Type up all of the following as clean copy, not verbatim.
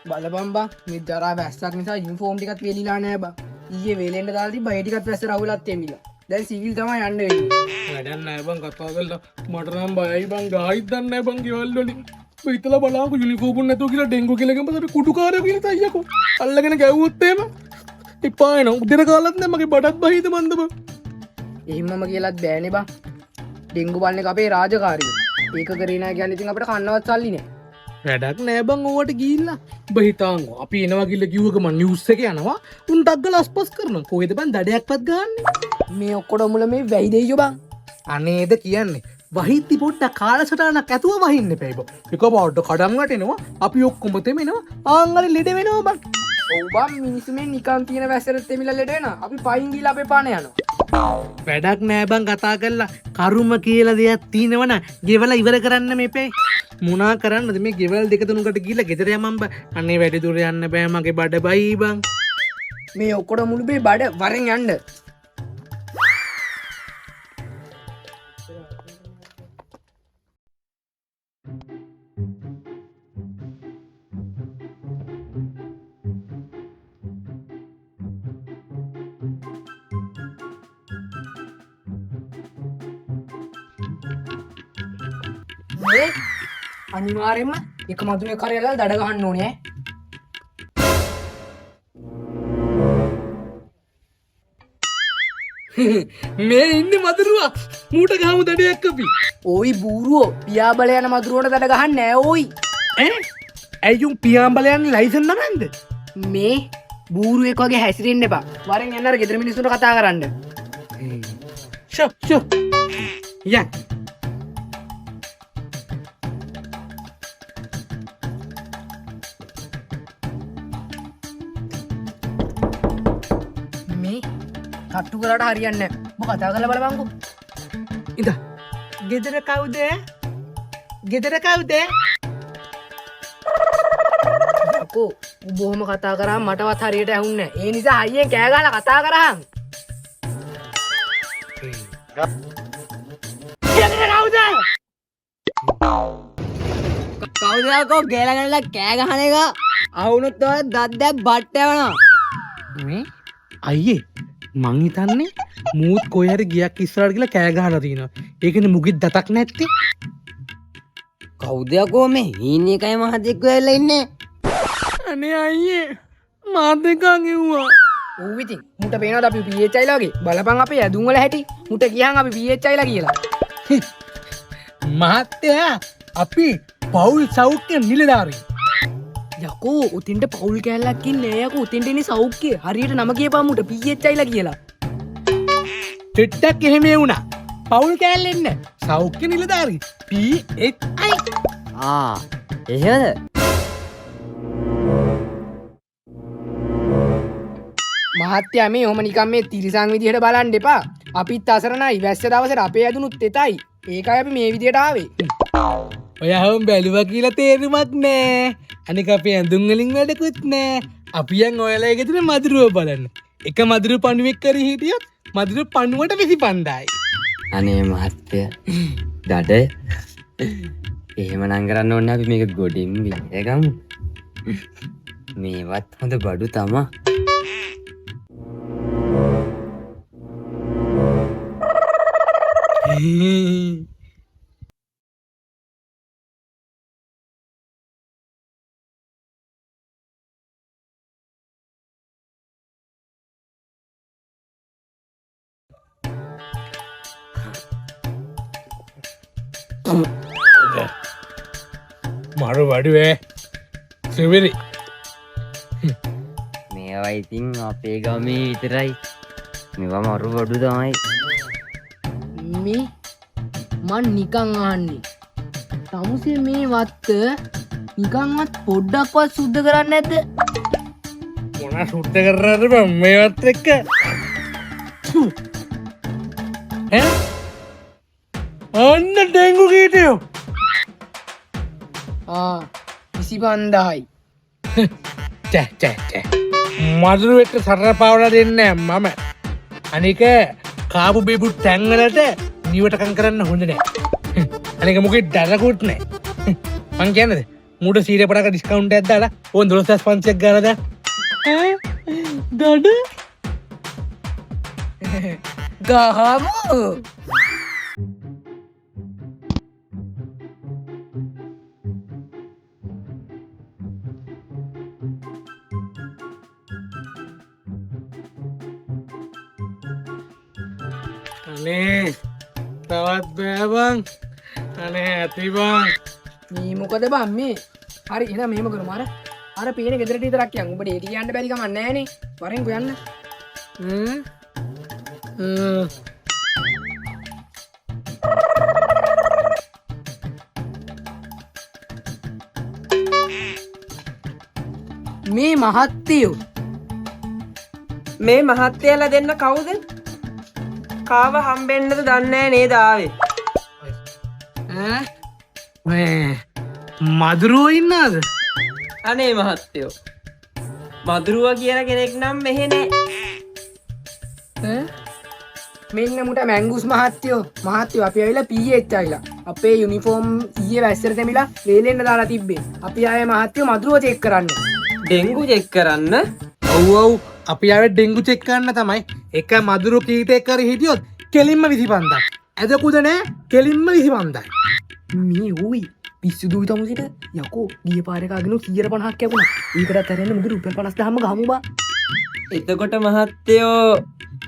බලපන් බං මේ දරා වැස්සක් නිසා යුනිෆෝම් ටිකත් වෙලිලා නැහැ බං. ඊයේ වේලෙන්ට දාලා තිබ්බා ඒ ටිකත් වැස්ස රවුලත් එමිලා. දැන් සිවිල් තමයි යන්න වෙන්නේ. වැඩක් නැහැ බං කතා කරලා මට නම් බයයි බං ගායිත් දන්නේ නැහැ බං ගෙවල් වලින්. ඔය හිතලා බලන්නකො යුනිෆෝම් නැතුව කියලා ඩෙන්ගු කියලා ගමතට කුඩුකාරයෝ කියලා තයියකෝ. අල්ලගෙන ගැව්වොත් එහෙම එපා එන උදේට කාලත් නැහැ මගේ බඩත් බහීද මන්ද බං. එහෙමම කියලාත් බෑනේ බං. ඩෙන්ගු බලන එක අපේ රාජකාරිය. ඒක කරේ නැහැ කියන්නේ ඉතින් අපිට කන්නවත් සල්ලි නැහැ. වැඩක් නෑ බං ඕවට ගිහිල්ලා උඹ හිතාංගෝ අපි එනවා කියලා කිව්වක මං නිවුස් එකේ යනවා උන් ඩග්ගල අස්පස් කරනවා කොහෙද බං දඩයක්වත් ගහන්නේ මේ ඔක්කොම මුල මේ වැයි දෙයියෝ බං. අනේද කියන්නේ වහිද්දි පොඩ්ඩක් කාලසටහනක් ඇතුව වහින්න එපා බං එක පාඩ කඩම් වටෙනවා අපි ඔක්කොම තෙමෙනවා ආන්ගලේ ලෙඩ වෙනවා බං. ඔව් බං මිනිස්සු මේ නිකන් තියෙන වැස්සට තෙමිලා ලෙඩ වෙනවා. අපි පයින් ගිහලා අපේ පාන යනවා. වැඩක් නෑ බං කතා කරලා කරුම කියලා දෙයක් තියෙනවනම් ගෙවලා ඉවර කරන්න මේපේ මොනා කරන්නද මේ ගෙවල් දෙක තුනකට ගිහලා ගෙදර යමන් බං අනේ වැඩි දුර යන්න බෑ මගේ බඩ බයි බං. මේ ඔක්කොම මුළු මේ බඩ වරෙන් යන්න. මේ අනිවාර්යෙන්ම එක මදුනේ කරේලා දඩ ගහන්න ඕනේ මේ ඉන්නේ මදුරුවා මූට ගහමු දඩයක් අපි. ඕයි බූරුවෝ පියාබල යන මදුරුවට දඩ ගහන්නේ නෑ ඕයි. ඇයි උන් පියාඹල යන්නේ ලයිසන් නමන්ද? මේ බූරුවෙක් වගේ හැසිරෙන්න එපා. වරෙන් යන්න අර ගෙදර මිනිස්සුන්ට කතා කරන්න. ෂෝ යක් මේ කට්ටු කරාට හරියන්නේ නැහැ. ඔබ කතා කරලා බලපන්කෝ. ඉඳ ගෙදර කවුද? ගෙදර කවුද? අකෝ ඔබ ඔහොම කතා කරාම මටවත් හරියට ඇහුන්නේ නැහැ. ඒ නිසා අයියෙන් කෑ ගහලා කතා කරාම්. ගෙදර කවුද? කවුද අකෝ ගේලා කෑ ගහන එක? ආවුනොත් ඔය දද්දක් බට්ට යවනවා. මේ අයියේ මං හිතන්නේ මූත් කොයි හරි ගියක් ඉස්සරහට ගිහලා කෑ ගහලා තිනවා. ඒකනේ මුගිත් දතක් නැත්තේ. කවුද අකෝ මේ හීන එකයි මහතෙක් වෙලා ඉන්නේ? අනේ අයියේ මාත් එකන් එව්වා. ඌ ඉතින් මුට පේනවද අපි PHI ලා වගේ? බලපන් අපේ ඇදුම් වල හැටි. මුට ගියන් අපි PHI ලා කියලා. මහත්තයා අපි පවුල් සෞඛ්‍ය නිලධාරී. යකෝ උතින්ට පවුල් කෑල්ලක් ඉන්නේ යකෝ උතින්ට ඉන්නේ සෞඛ්‍ය. හරියට නම කියපන් මුට PHI ලා කියලා. චෙට්ටක් එහෙම වුණා. පවුල් කෑල්ලෙන්න සෞඛ්‍ය නිලධාරී PHI. එහෙමද? මහත්තයා මේ ඔහම නිකන් මේ තිරිසන් විදිහට බලන්න එපා. අපිත් අසරණයි වැස්ස දවසට අපේ ඇදුනුත් එතයි. ඒකයි අපි මේ විදිහට ආවේ. ඔය හැම බැලුවා කියලා තේරුමක් නෑ. අනික අපේ ඇඳුම් වලින් වැඩකුත් නෑ. අපි යන් ඔයාලා ගෙදර මදුරුව බලන්න. එක මදුරු පණුවෙක් කරි හිටියොත් මදුරු පණුවට 25000යි. අනේ මහත්තයා දඩ එහෙම නම් කරන්න ඕනේ අපි මේක ගොඩින් විඳගමු. මේවත් හොඳ බඩු තමා. මරු වඩුවේ සුවිරි මේවා ඉතින් අපේ ගමේ විතරයි. මේවා මරු බඩු තමයි. මේ මන් නිකන් අහන්නේ. තමුසේ මේ වත්ත නිකන්වත් පොඩ්ඩක්වත් සුද්ධ කරන්නේ නැද්ද? මොනා සුද්ධ කරන්නද බං මේවත් එක්ක? ඔන්න ඩෙන්ගු කීටයෝ. 25000යි. චැ මදුරුවෙට සරල පාවලා දෙන්නේ මම. අනික කාපු බිබු තැන්වලට නිවටකම් කරන්න හොඳ නෑ. අනික මොකෙත් දරකුත් නෑ. මං කියන්නද මුට සීරේ පටක ඩිස්කවුන්ට් එකක් දාලා ඕන් 12500ක් ගාලා දාන්න. දඩ ගහමු. අනේ තවත් බෑ බං. අනේ ඇති බං. මේ මොකද බං මේ? හරි එහෙනම් මෙහෙම කරමු අර පේන ගෙදරට විතරක් යන්. උඹට ඒක කියන්න බැරි කමක් නැහැ නේ. වරෙන් ගොයන්න. මේ මහත්තයෝ මේ මහත්තයලා දෙන්න කවුද? කාව හම්බෙන්නද දන්නේ නේද ආවේ? මේ මදුරුවෝ ඉන්නාද? අනේ මහත්තයෝ. මදුරුවා කියලා කෙනෙක් නම් මෙහෙ නෑ. මෙන්න මුට මැංගුස් මහත්තයෝ අපි ඇවිල්ලා පීඑච් ආවිලා අපේ යුනිෆෝම් ඊයේ වැස්සට දෙමිලා වේලෙන්න දාලා තිබ්බේ. අපි ආයේ මහත්තයෝ මදුරුව චෙක් කරන්න. ඩෙන්ගු චෙක් කරන්න. ඔව් අපි ආවේ ඩෙන්ගු චෙක් කරන්න තමයි. එක මදුරු කීටෙක් කර හිටියොත් කෙලින්ම 25ක්. ඇදකුද නෑ කෙලින්ම 25ක්. මේ ඌයි පිස්සු දුයි තමුසිට යකෝ ගිය පාර එකගෙන 150ක් යකුණා. ඒකට තරන්න මුදු රුපියල් 50000ම ගහමු බා. එතකොට මහත්තයෝ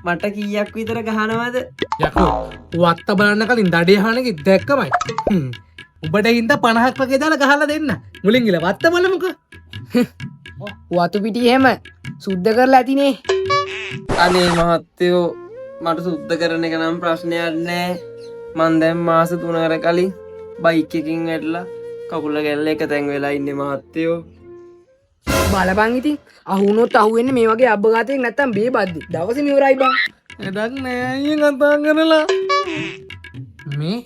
මට කීයක් විතර ගහනවද? යකෝ වත්ත බලන්න කලින් දඩේ හානක දැක්කමයි. උඹට හින්දා 50ක් වගේ දාලා ගහලා දෙන්න. මුලින් ගිල වත්ත බලමුකෝ. වතු පිටි එහෙම සුද්ධ කරලා ඇතිනේ. අනේ මහත්තයෝ මට සුද්ධ කරන එක නම් ප්‍රශ්නයක් නෑ. මං දැන් මාස 3කට කලින් බයික් එකකින් වැටලා කකුල ගැල්ල එක තැන් වෙලා ඉන්නේ මහත්තයෝ. බලපන් ඉතින් අහුනොත් අහුවෙන්නේ මේ වගේ අබ්බගාතයක් නැත්තම් බේබද්දි. දවසේ ඉවරයි බං. එඩක් නෑ අයියෙන් කතා කරලා. මේ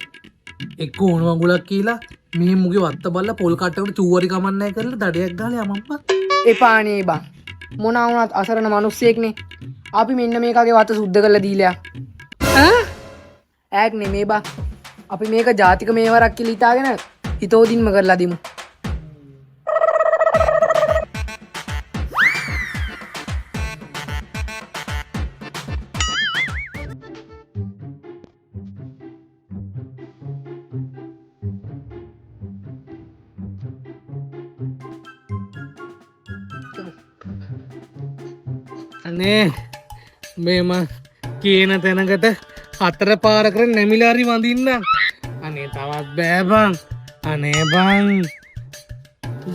එක්ක ඕන වගුලක් කියලා මේ මුගේ වත්ත බලලා පොල් කට්ටකට චූවරි කමන්නෑ කරලා දඩයක් ගාලා යමම්පා. එපානේ බං. මොනා වුණත් අසරණ මිනිස්සෙක්නේ. අපි මෙන්න මේකගේ වත සුද්ධ කරලා දීලා. ඈක් නෙමේ බං. අපි මේක ජාතික මේවරක් කියලා හිතාගෙන හිතෝදින්ම කරලා දිමු. අනේ මේම කියන තැනකට 4 පාරකට නැමිලාරි වඳින්න. අනේ තවත් බෑ බං. අනේ බං.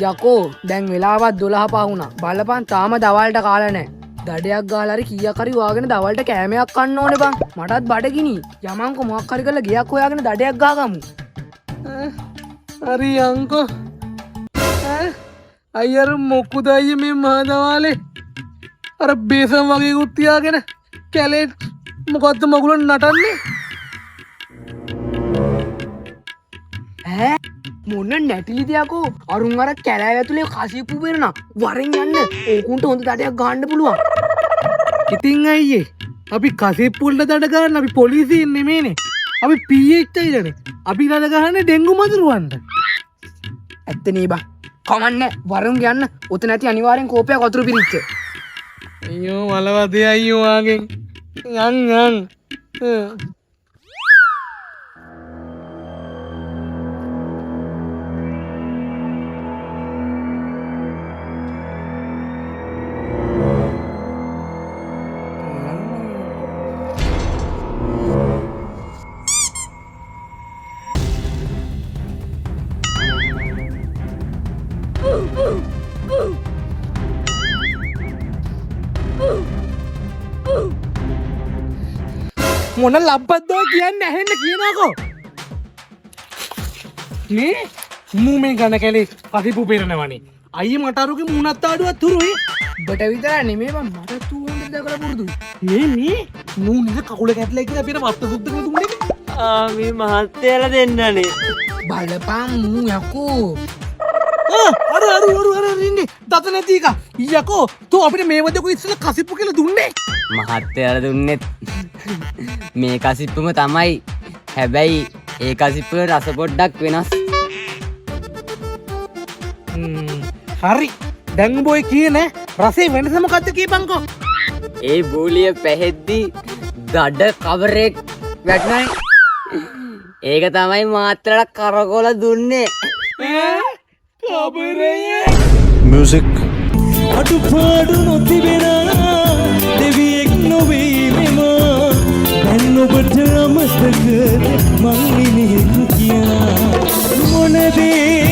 යකෝ දැන් වෙලාවත් 12 පහ වුණා. බලපන් තාම දවල්ට කාලා නැහැ. දඩයක් ගාලා හරි කීයක් හරි වාගෙන දවල්ට කෑමයක් කන්න ඕනේ බං. මටත් බඩගිනි. යමන්කෝ මොකක් හරි කරලා ගියක් හොයාගෙන දඩයක් ගාගමු. හරි යංකෝ. අයියර මොකුද අයියේ මේ මහදවාලේ අර බේසම් වගේ කුත් තියාගෙන කැලේ මොකද්ද මගුලන් නටන්නේ? මොන්න නැටිලිද යකෝ අරුන් අර කැලෑ ඇතුලේ කසිප්පු පෙරන වරෙන් යන්න ඕකුන්ට හොඳ දඩයක් ගන්න පුළුවන්. ඉතින් අයියේ අපි කසිප්පුල්ට දඩ ගන්න අපි පොලිසියෙන් නෙමේනේ. අපි PH ඉරනේ. අපි දඩ ගහන්නේ ඩෙන්ගු මදුරුවන්ට. ඇත්තනේ බා. කමන්නේ වරුන් යන්න. ඔතන නැති අනිවාර්යෙන් කෝපයක් වතුරු පිරිච්ච. අයියෝ වලවදේ අයියෝ ආගෙන් යන්. මොන ලබ්බද්දෝ කියන්න ඇහෙන්න කියනකෝ මේ මූ මේ ගණ කැලේ කසිපු පෙරනවනේ අයියේ මට අරුගේ මුණත් ආඩුවත් තුරුයි බට විතර නෙමෙයි බං මට 200 දකලා පුරුදු. මේ මූ නිද කකුල කැටලා කියලා අපිට වත්ත සුද්ධ කරලා දුන්නේ මේ මහත්තයලා දෙන්නනේ. බලපන් මූ යකෝ. අර ඉන්නේ දත නැති එක යකෝ තෝ අපිට මේ වදේ ඉස්සෙල්ලා කසිප්පු කියලා දුන්නේ මහත්තයාලා දුන්නෙත් මේ කසිප්පුම තමයි. හැබැයි ඒ කසිප්පුවේ රස පොඩ්ඩක් වෙනස්. හරි දැන් බොයි කියන රසේ වෙනස මොකද්ද කියපන්කෝ. ඒ බූලිය පැහෙද්දි දඩ කවරෙක් වැටනයි. ඒක තමයි මාත්‍රට කරකොල දුන්නේ. music අඩුපාඩු නොතිබෙනා දෙවියෙක් නොවේ මෙම දැන් ඔබට අමතක මං මිනිහෙකු කියා මොනදේ